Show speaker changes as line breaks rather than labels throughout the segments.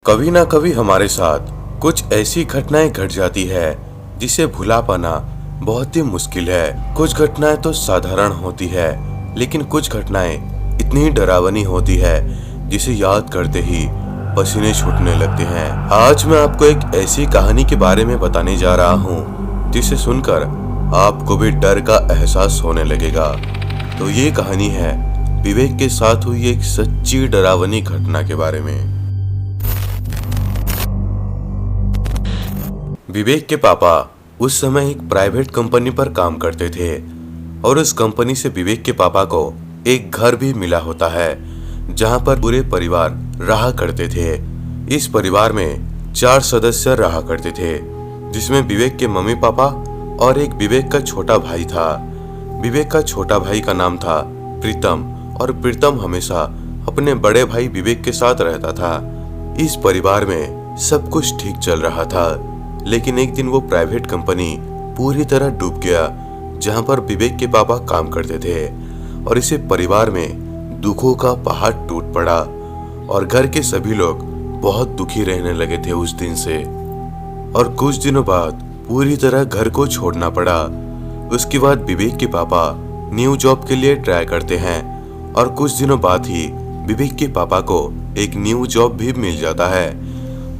कभी ना कभी हमारे साथ कुछ ऐसी घटनाएं घट जाती है जिसे भुला पाना बहुत ही मुश्किल है। कुछ घटनाएं तो साधारण होती है, लेकिन कुछ घटनाएं इतनी डरावनी होती है जिसे याद करते ही पसीने छूटने लगते हैं। आज मैं आपको एक ऐसी कहानी के बारे में बताने जा रहा हूँ जिसे सुनकर आपको भी डर का एहसास होने लगेगा। तो ये कहानी है विवेक के साथ हुई एक सच्ची डरावनी घटना के बारे में। विवेक के पापा उस समय एक प्राइवेट कंपनी पर काम करते थे और उस कंपनी से विवेक के पापा को एक घर भी मिला होता है जहां पर पूरे परिवार रहा करते थे। इस परिवार में 4 सदस्य रहा करते थे, जिसमें विवेक के मम्मी पापा और एक विवेक का छोटा भाई था। विवेक का छोटा भाई का नाम था प्रीतम और प्रीतम हमेशा अपने बड़े भाई विवेक के साथ रहता था। इस परिवार में सब कुछ ठीक चल रहा था, लेकिन एक दिन वो प्राइवेट कंपनी पूरी तरह डूब गया जहां पर विवेक के पापा काम करते थे और इसे परिवार में दुखों का पहाड़ टूट पड़ा और घर के सभी लोग बहुत दुखी रहने लगे थे उस दिन से। और कुछ दिनों बाद पूरी तरह घर को छोड़ना पड़ा। उसके बाद विवेक के पापा न्यू जॉब के लिए ट्राई करते हैं और कुछ दिनों बाद ही विवेक के पापा को एक न्यू जॉब भी मिल जाता है,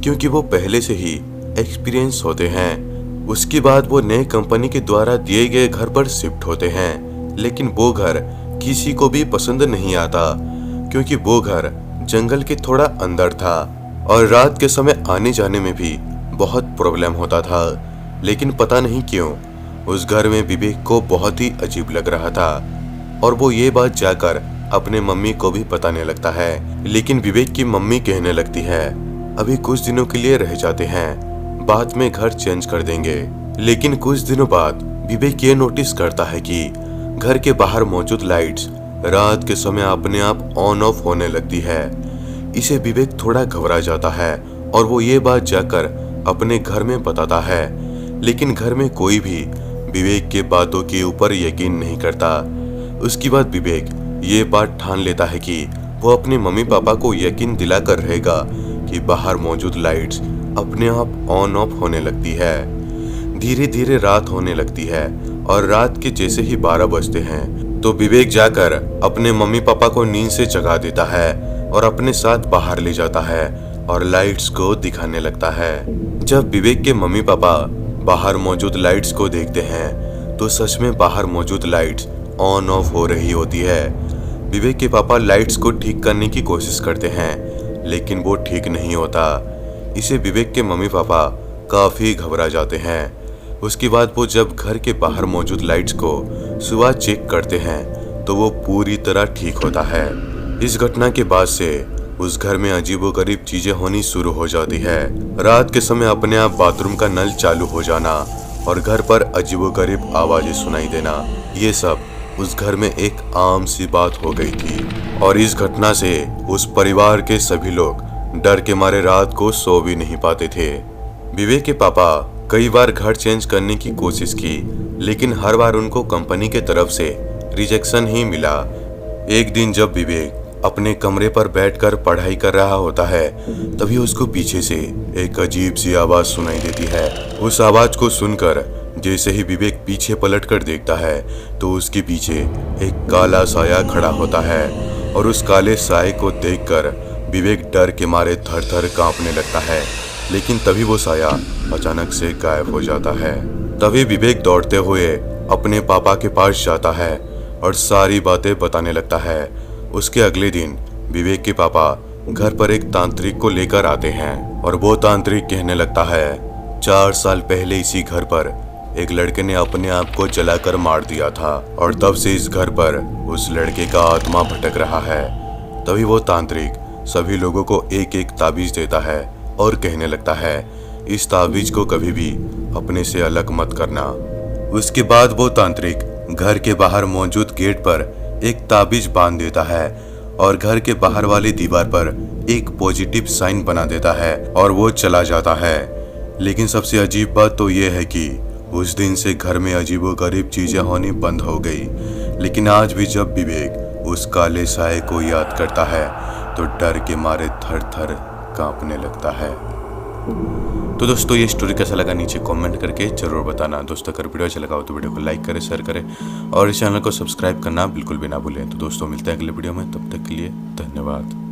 क्योंकि वो पहले से ही एक्सपीरियंस होते हैं। उसके बाद वो नए कंपनी के द्वारा दिए गए घर पर शिफ्ट होते हैं, लेकिन वो घर किसी को भी पसंद नहीं आता, क्योंकि वो घर जंगल के थोड़ा अंदर था और रात के समय आने जाने में भी बहुत प्रॉब्लम होता था। लेकिन पता नहीं क्यों उस घर में विवेक को बहुत ही अजीब लग रहा था और वो ये बात जाकर अपने मम्मी को भी बताने लगता है। लेकिन विवेक की मम्मी कहने लगती है अभी कुछ दिनों के लिए रह जाते हैं, बाद में घर चेंज कर देंगे। लेकिन कुछ दिनों बाद विवेक ये नोटिस करता है कि घर के बाहर मौजूद लाइट्स रात के समय अपने आप ऑन ऑफ होने लगती है। इसे विवेक थोड़ा घबरा जाता है और वो ये बात जाकर अपने घर में बताता है, लेकिन घर में कोई भी विवेक के बातों के ऊपर यकीन नहीं करता। उसके बाद विवेक ये बात ठान लेता है कि वो अपने मम्मी पापा को यकीन दिलाकर रहेगा कि बाहर मौजूद लाइट्स अपने आप ऑन ऑफ होने लगती है। धीरे धीरे रात होने लगती है और रात के जैसे ही 12 बजते हैं तो विवेक जाकर अपने मम्मी पापा को नींद से जगा देता है और अपने साथ बाहर ले जाता है और लाइट्स को दिखाने लगता है। जब विवेक के मम्मी पापा बाहर मौजूद लाइट्स को देखते हैं तो सच में बाहर मौजूद लाइट्स ऑन ऑफ हो रही होती है। विवेक के पापा लाइट्स को ठीक करने की कोशिश करते हैं, लेकिन वो ठीक नहीं होता। इसे विवेक के मम्मी पापा काफी घबरा जाते हैं। उसके बाद वो जब घर के बाहर मौजूद लाइट्स को सुबह चेक करते हैं तो वो पूरी तरह ठीक होता है। इस घटना के बाद से उस घर में अजीबोगरीब चीजें होनी शुरू हो जाती है। रात के समय अपने आप बाथरूम का नल चालू हो जाना और घर पर अजीबोगरीब आवाजें सुनाई देना, ये सब उस घर में एक आम सी बात हो गई थी। और इस घटना से उस परिवार के सभी लोग डर के मारे रात को सो भी नहीं पाते थे। विवेक के पापा कई बार घर चेंज करने की कोशिश की, लेकिन हर बार उनको कंपनी के तरफ से रिजेक्शन ही मिला। एक दिन जब विवेक अपने कमरे पर बैठकर पढ़ाई कर रहा होता है, तभी उसको पीछे से एक अजीब सी आवाज सुनाई देती है। उस आवाज को सुनकर जैसे ही विवेक पीछे पलटकर देखता है तो उसके पीछे एक काला साया खड़ा होता है और उस काले साये को देखकर विवेक डर के मारे थर थर कांपने लगता है। लेकिन तभी वो साया अचानक से गायब हो जाता है। तभी विवेक दौड़ते हुए अपने पापा के पास जाता है और सारी बातें बताने लगता है। उसके अगले दिन विवेक के पापा घर पर एक तांत्रिक को लेकर आते हैं और वो तांत्रिक कहने लगता है 4 साल पहले इसी घर पर एक लड़के ने अपने आप को जलाकर मार दिया था और तब से इस घर पर उस लड़के का आत्मा भटक रहा है। तभी वो तांत्रिक सभी लोगों को एक एक ताबीज देता है और कहने लगता है इस ताबीज को कभी भी अपने से अलग मत करना। उसके बाद वो तांत्रिक घर के बाहर मौजूद गेट पर एक ताबीज बांध देता है और घर के बाहर वाली दीवार पर एक पॉजिटिव साइन बना देता है और वो चला जाता है। लेकिन सबसे अजीब बात तो ये है कि उस दिन से घर में अजीबोगरीब चीजें होनी बंद हो गई। लेकिन आज भी जब विवेक उस काले साये को याद करता है तो डर के मारे थर थर कांपने लगता है। तो दोस्तों ये स्टोरी कैसा लगा नीचे कमेंट करके जरूर बताना। दोस्तों अगर वीडियो अच्छा लगा हो तो वीडियो को लाइक करें, शेयर करें और इस चैनल को सब्सक्राइब करना बिल्कुल भी ना भूलें। तो दोस्तों मिलते हैं अगले वीडियो में, तब तक के लिए धन्यवाद।